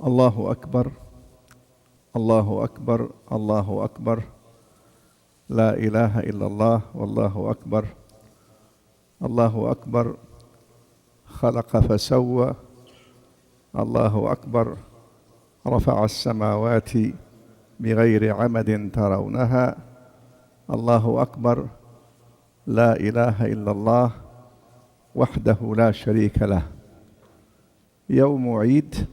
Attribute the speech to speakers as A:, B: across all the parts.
A: الله أكبر الله أكبر الله أكبر لا إله إلا الله والله أكبر الله أكبر خلق فسوى الله أكبر رفع السماوات بغير عمد ترونها الله أكبر لا إله إلا الله وحده لا شريك له. يوم عيد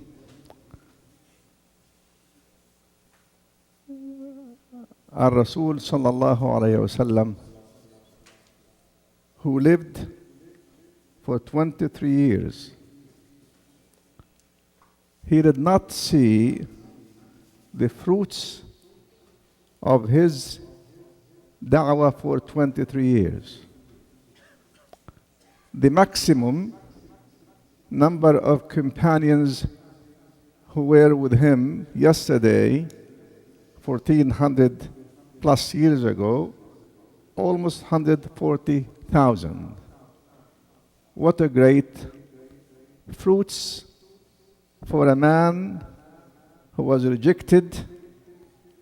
A: الرسول صلى الله عليه وسلم, who lived for 23 years, he did not see the fruits of his da'wah for 23 years. The maximum number of companions who were with him yesterday, 1400 plus years ago, almost 140,000. What a great fruits for a man who was rejected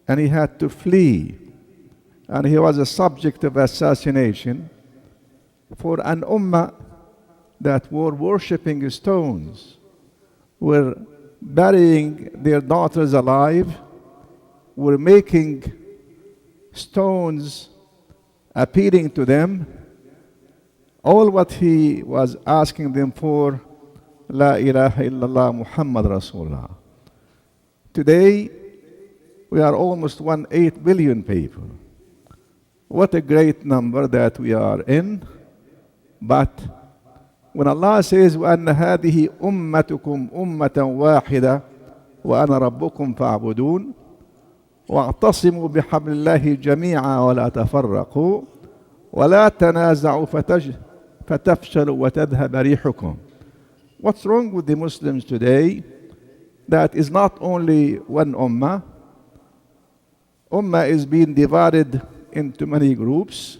A: and he had to flee, and he was a subject of assassination, for an ummah that were worshipping stones, were burying their daughters alive, were making stones appealing to them. All what he was asking them for, La ilaha illallah Muhammad Rasulullah. Today, we are almost 1.8 billion people. What a great number that we are in. But when Allah says, وَأَنَّ هَذِهِ أُمَّتُكُمْ أُمَّةً وَاحِدَةً وَأَنَا رَبُّكُمْ فَاعْبُدُونَ وَاعْتَصِمُوا بِحَبْلِ اللَّهِ جَمِيعًا وَلَا تَفَرَّقُوا وَلَا تَنَازَعُوا فَتَفْشَلُوا وَتَذْهَبَ رِيحُكُمْ. What's wrong with the Muslims today? That is not only one ummah. Ummah is being divided into many groups.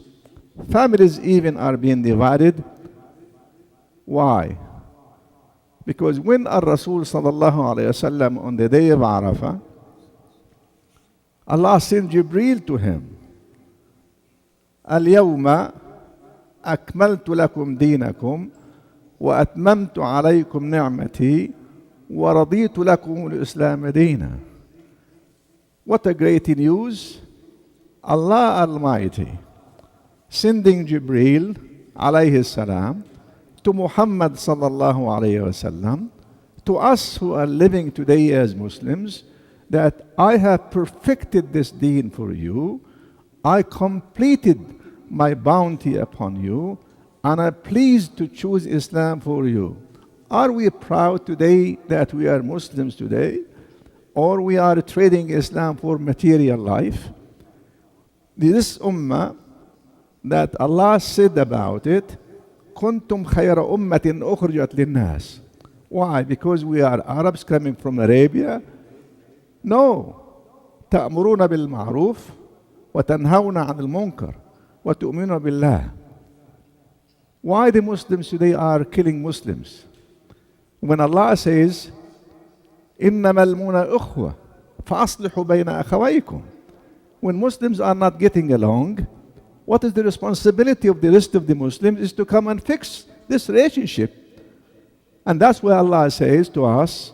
A: Families even are being divided. Why? Because when Ar-Rasul sallallahu alayhi wasallam on the day of Arafah, Allah sent Jibreel to him. اليوم أكملت لكم دينكم وأتممت عليكم نعمتي ورضيت لكم الإسلام دينا. What a great news. Allah Almighty sending Jibreel alayhi salam to Muhammad sallallahu alayhi wasallam, to us who are living today as Muslims, that I have perfected this deen for you, I completed my bounty upon you, and I'm pleased to choose Islam for you. Are we proud today that we are Muslims today? Or we are trading Islam for material life? This ummah that Allah said about it, كنتم خير أمة أخرجت للناس. Why? Because we are Arabs coming from Arabia? No. تأمرون بالمعروف وتنهون عن المنكر وتؤمنون بالله. Why the Muslims today are killing Muslims? When Allah says, إنما المؤمنون أخوة فأصلحوا بين أخويكم. When Muslims are not getting along, what is the responsibility of the rest of the Muslims is to come and fix this relationship. And that's why Allah says to us,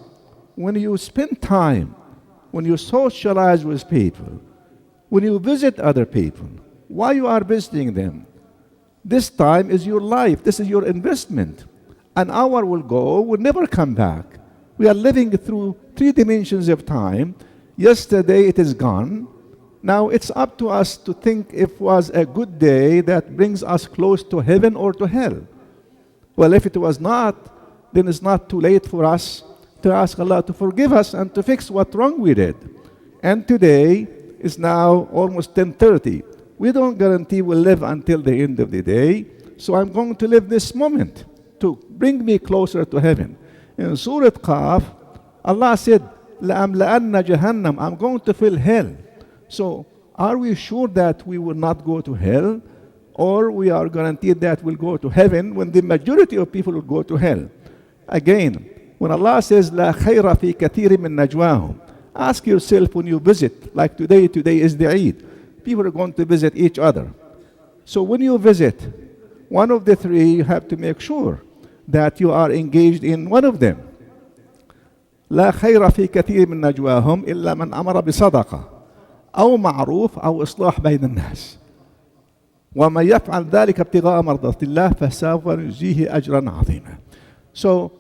A: when you spend time, when you socialize with people, when you visit other people, why you are visiting them? This time is your life. This is your investment. An hour will go, will never come back. We are living through 3 dimensions of time. Yesterday it is gone. Now it's up to us to think if it was a good day that brings us close to heaven or to hell. Well, if it was not, then it's not too late for us to ask Allah to forgive us and to fix what wrong we did. And today is now almost 10:30. We don't guarantee we'll live until the end of the day. So I'm going to live this moment to bring me closer to heaven. In Surah Qaf, Allah said, لَأَمْلَأَنَّ جَهَنَّمْ, I'm going to fill hell. So are we sure that we will not go to hell? Or we are guaranteed that we'll go to heaven when the majority of people will go to hell? Again, When Allah says, لا خير في كثير من نجواهم, ask yourself when you visit, like today is the Eid. People are going to visit each other. So when you visit one of the three, you have to make sure that you are engaged in one of them. لا خير في كثير من نجواهم إلا من أمر بصدقة أو معروف أو إصلاح بين الناس. ومن يفعل ذلك ابتغاء مرضات الله فسوف نجزيه أجرا عظيما. So,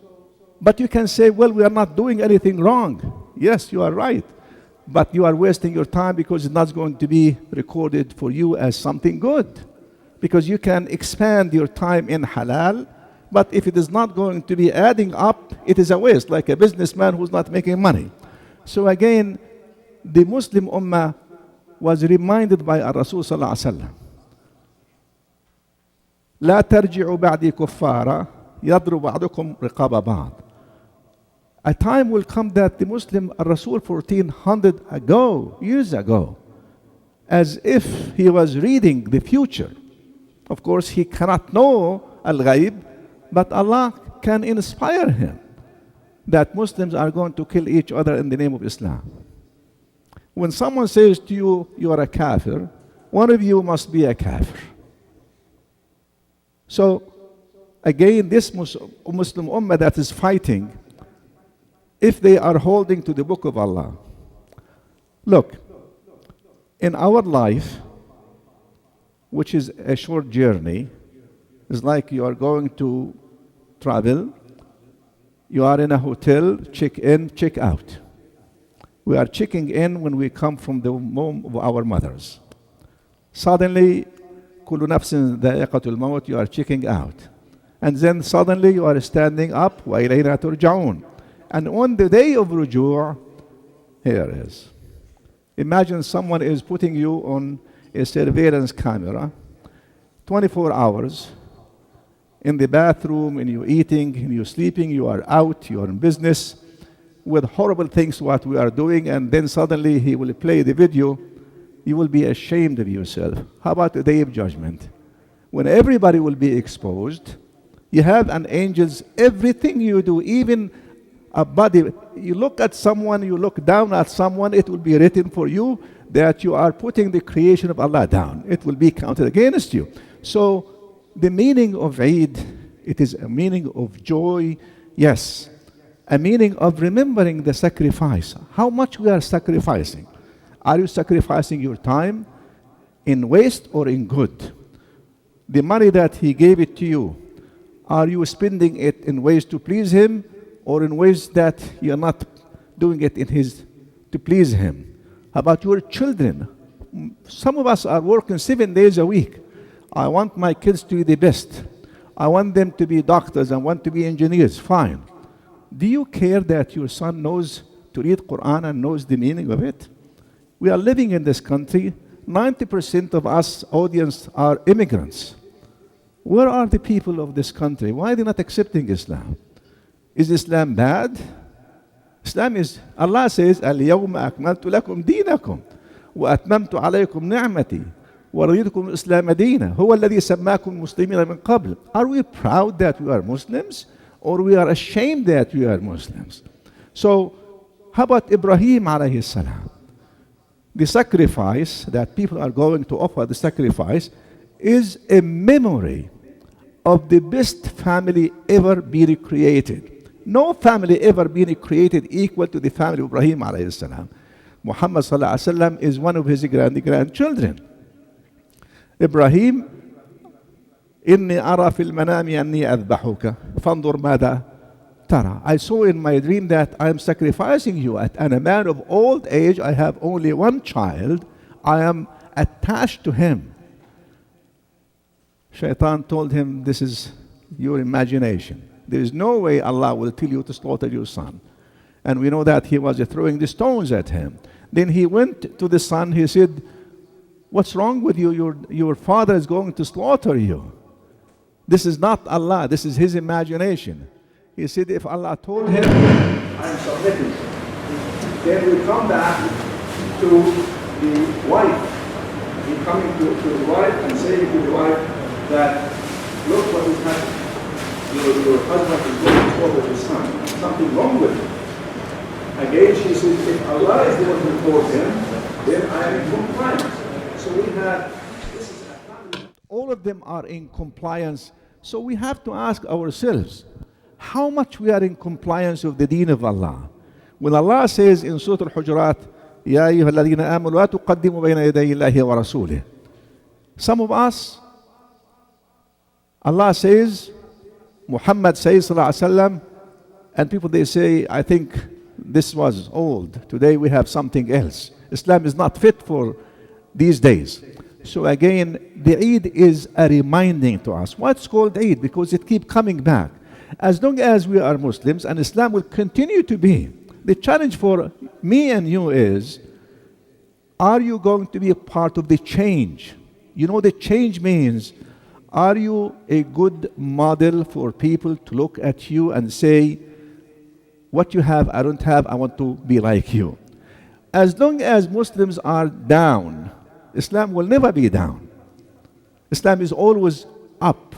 A: but you can say, well, we are not doing anything wrong. Yes, you are right. But you are wasting your time because it's not going to be recorded for you as something good. Because you can expand your time in halal, but if it is not going to be adding up, it is a waste, like a businessman who's not making money. So again, the Muslim Ummah was reminded by our Rasul sallallahu alaihi wasallam, لا ترجعوا بعدي كفارا يضرب بعضكم رقاب بعض. A time will come that the Muslim Rasul 1400 years ago, as if he was reading the future. Of course, he cannot know al-ghaib, but Allah can inspire him that Muslims are going to kill each other in the name of Islam. When someone says to you, you are a kafir, one of you must be a kafir. So, again, this Muslim Ummah that is fighting, if they are holding to the book of Allah. Look, in our life, which is a short journey, it's like you are going to travel, you are in a hotel, check in, check out. We are checking in when we come from the womb of our mothers. Suddenly, كل نفس ذائقة الموت, you are checking out. And then suddenly you are standing up, وإلينا ترجعون. And on the day of rujuu', here it is. Imagine someone is putting you on a surveillance camera, 24 hours, in the bathroom, and you're eating, and you're sleeping, you are out, you are in business, with horrible things what we are doing, and then suddenly he will play the video. You will be ashamed of yourself. How about the day of judgment? When everybody will be exposed, you have an angel's, everything you do, even a body, you look at someone, you look down at someone, it will be written for you that you are putting the creation of Allah down. It will be counted against you. So the meaning of Eid, it is a meaning of joy, yes, a meaning of remembering the sacrifice. How much we are sacrificing? Are you sacrificing your time in waste or in good? The money that He gave it to you, are you spending it in ways to please Him, or in ways that you're not doing it to please Him? How about your children? Some of us are working 7 days a week. I want my kids to be the best. I want them to be doctors. I want to be engineers. Fine. Do you care that your son knows to read Quran and knows the meaning of it? We are living in this country. 90% of us audience are immigrants. Where are the people of this country? Why are they not accepting Islam? Is Islam bad? Islam is, Allah says, اليوم أكملت لكم دينكم وأتممت عليكم نعمتي ورضيتكم الإسلام دينا هو الذي سماكم مسلمين من قبل. Are we proud that we are Muslims, or we are ashamed that we are Muslims? So, how about Ibrahim alayhi salam? The sacrifice that people are going to offer, the sacrifice, is a memory of the best family ever being created. No family ever been created equal to the family of Ibrahim alayhi salam. Muhammad sallallahu alaihi wasallam is one of his grandchildren. Ibrahim, إني أرى في المنام أني أذبحك فانظر ماذا ترى. I saw in my dream that I am sacrificing you, and a man of old age, I have only one child, I am attached to him. Shaitan told him, this is your imagination. There is no way Allah will tell you to slaughter your son. And we know that he was throwing the stones at him. Then he went to the son, he said, what's wrong with you? Your father is going to slaughter you. This is not Allah, this is his imagination. He said, if Allah told him, I am submitted, then we come back to the wife. He coming to the wife and saying to the wife that, look what is happening. your husband is going to talk with his son. Something wrong with him. Again, she says, if Allah is the one who told him, then I am in compliance. So we have, this is a family. All of them are in compliance. So we have to ask ourselves, how much we are in compliance with the deen of Allah. When Allah says in Surah Al-Hijrah, يَا أَيُّهَا الَّذِينَ آمَنُوا لَا تُقَدِّمُوا بَيْنَ يَدَيِ اللَّهِ وَرَسُولِهِ. Some of us, Allah says, Muhammad says, sallallahu alaihi wasallam, and people they say, I think this was old. Today we have something else. Islam is not fit for these days. So again, the Eid is a reminding to us. What's called Eid? Because it keeps coming back. As long as we are Muslims, and Islam will continue to be, the challenge for me and you is, are you going to be a part of the change? You know, the change means, are you a good model for people to look at you and say, what you have, I don't have, I want to be like you. As long as Muslims are down, Islam will never be down. Islam is always up.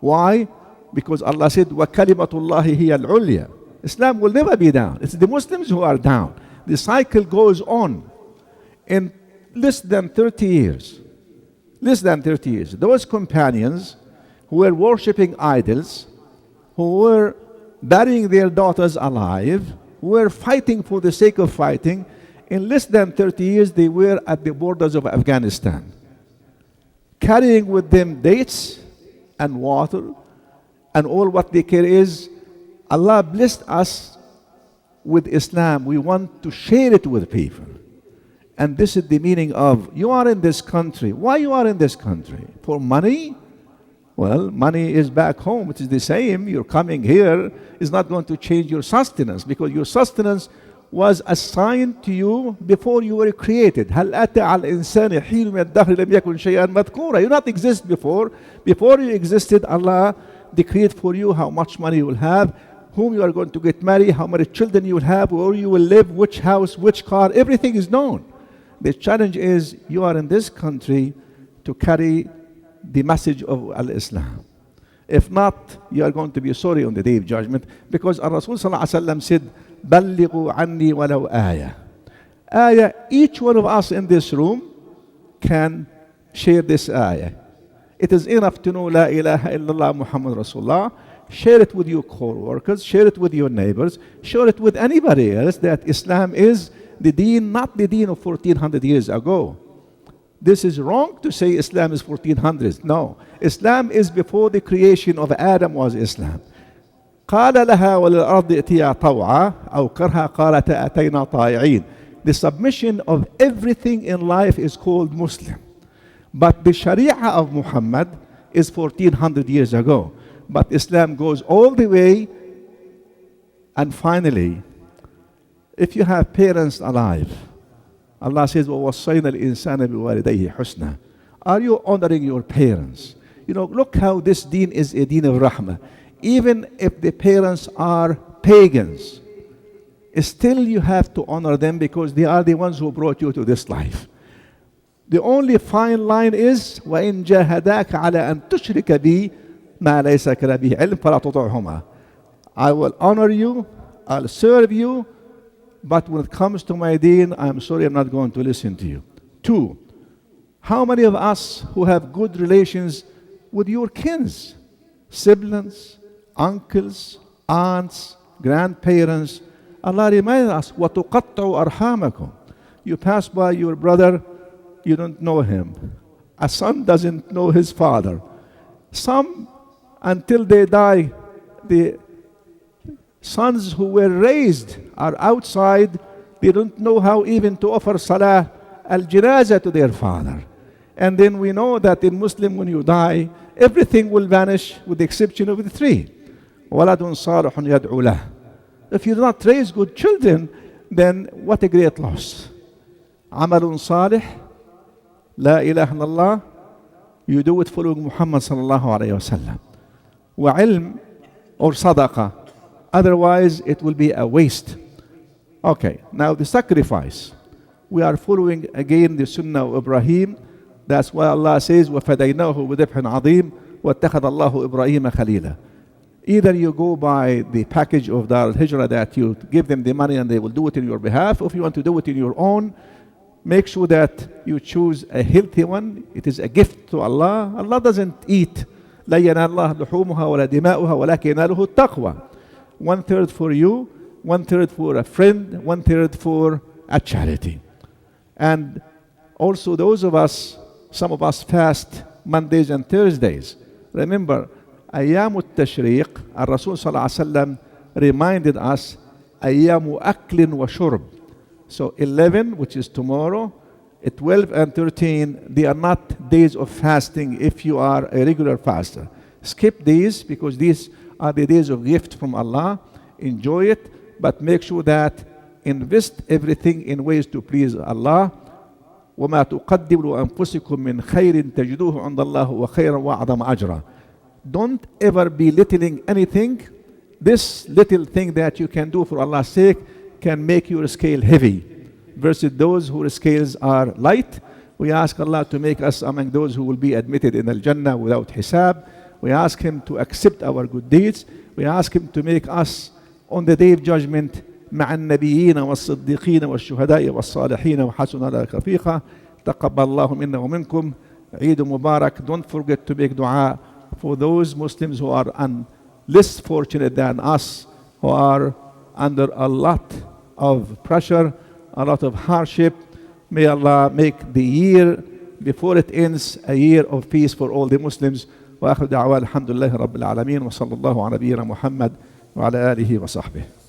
A: Why? Because Allah said, وَكَلِمَةُ اللَّهِ هِيَ الْعُلْيَا. Islam will never be down. It's the Muslims who are down. The cycle goes on. In less than 30 years, those companions who were worshipping idols, who were burying their daughters alive, who were fighting for the sake of fighting, in less than 30 years they were at the borders of Afghanistan, carrying with them dates and water, and all what they care is, Allah blessed us with Islam. We want to share it with people. And this is the meaning of, you are in this country. Why you are in this country? For money? Well, money is back home. It is the same. You're coming here is not going to change your sustenance, because your sustenance was assigned to you before you were created. هل أتى على الإنسان حين من الدهر لم يكن شيئا مذكورا. You not exist before. Before you existed, Allah decreed for you how much money you will have, whom you are going to get married, how many children you will have, where you will live, which house, which car, everything is known. The challenge is, you are in this country to carry the message of Al-Islam. If not, you are going to be sorry on the day of judgment, because Rasul sallallahu alaihi wasallam said, بَلِّغُوا عَنِّي وَلَوْ آيَةً. Ayah, each one of us in this room can share this ayah. It is enough to know La ilaha illallah Muhammad Rasulullah. Share it with your co-workers, share it with your neighbors, share it with anybody else that Islam is the deen, not the deen of 1400 years ago. This is wrong to say Islam is 1400s. No, Islam is before the creation of Adam was Islam. قال لها وللأرض ائتيا طوعا أو كرها قالتا أتينا طائعين. The submission of everything in life is called Muslim. But the Sharia of Muhammad is 1400 years ago. But Islam goes all the way. And finally, if you have parents alive, Allah says, وَوَصَّيْنَا الْإِنسَانَ بِوَالِدَيْهِ حُسْنًا. Are you honoring your parents? You know, look how this deen is a deen of rahmah. Even if the parents are pagans, still you have to honor them, because they are the ones who brought you to this life. The only fine line is, وَإِن جَاهَدَاكَ عَلَىٰ أَن تُشْرِكَ بِي مَا لَيْسَ لَكَ بِهِ عِلْمٌ فَلَا تُطِعْهُمَا. I will honor you, I'll serve you, but when it comes to my deen, I'm sorry, I'm not going to listen to you. 2, how many of us who have good relations with your kins, siblings, uncles, aunts, grandparents? Allah reminds us, وَتُقَطَّعُوا أَرْحَامَكُمْ. You pass by your brother, you don't know him. A son doesn't know his father. Some, until they die, the sons who were raised are outside. They don't know how even to offer salah al-janazah to their father. And then we know that in Muslim, when you die, everything will vanish with the exception of the 3. وَلَدٌ صَالِحٌ يَدْعُو لَهُ. If you do not raise good children, then what a great loss. عَمَلٌ صَالِحٌ لَا إِلَهَ إِلَّا اللَّهِ. You do it following Muhammad sallallahu alayhi wa sallam. وَعِلْم or sadaqah. Otherwise, it will be a waste. Okay, now the sacrifice. We are following again the sunnah of Ibrahim. That's why Allah says, وَفَدَيْنَاهُ بِذِبْحٍ عَظِيمٍ وَاتَّخَذَ اللَّهُ إِبْرَاهِيمَ خَلِيلًا. Either you go by the package of the Al-Hijrah that you give them the money and they will do it in your behalf. If you want to do it in your own, make sure that you choose a healthy one. It is a gift to Allah. Allah doesn't eat. لا ينال الله لحومها ولا دماؤها ولكن يناله التقوى. 1/3 for you, 1/3 for a friend, 1/3 for a charity. And also those of us, some of us fast Mondays and Thursdays. Remember, أيام التشريق, الرسول صلى الله عليه وسلم reminded us أيام أكل وشرب. So 11, which is tomorrow, 12 and 13, they are not days of fasting if you are a regular faster. Skip these because these are the days of gift from Allah. Enjoy it, but make sure that invest everything in ways to please Allah. وَمَا تُقَدِّمُوا لأنفسكم من خير تجدوه عند الله وخيرا وأعظم أجرا. Don't ever belittling anything. This little thing that you can do for Allah's sake can make your scale heavy versus those whose scales are light. We ask Allah to make us among those who will be admitted in Al-Jannah without hisab. We ask Him to accept our good deeds. We ask Him to make us on the day of judgment مع النبيين والصديقين والشهداء والصالحين وحسن أولئك رفيقا. تقبل الله منا ومنكم. عيد مبارك. Don't forget to make dua for those Muslims who are less fortunate than us, who are under a lot of pressure, a lot of hardship. May Allah make the year before it ends a year of peace for all the Muslims. وآخر دعوان الحمد لله رب العالمين وصلى الله على نبينا محمد وعلى آله وصحبه.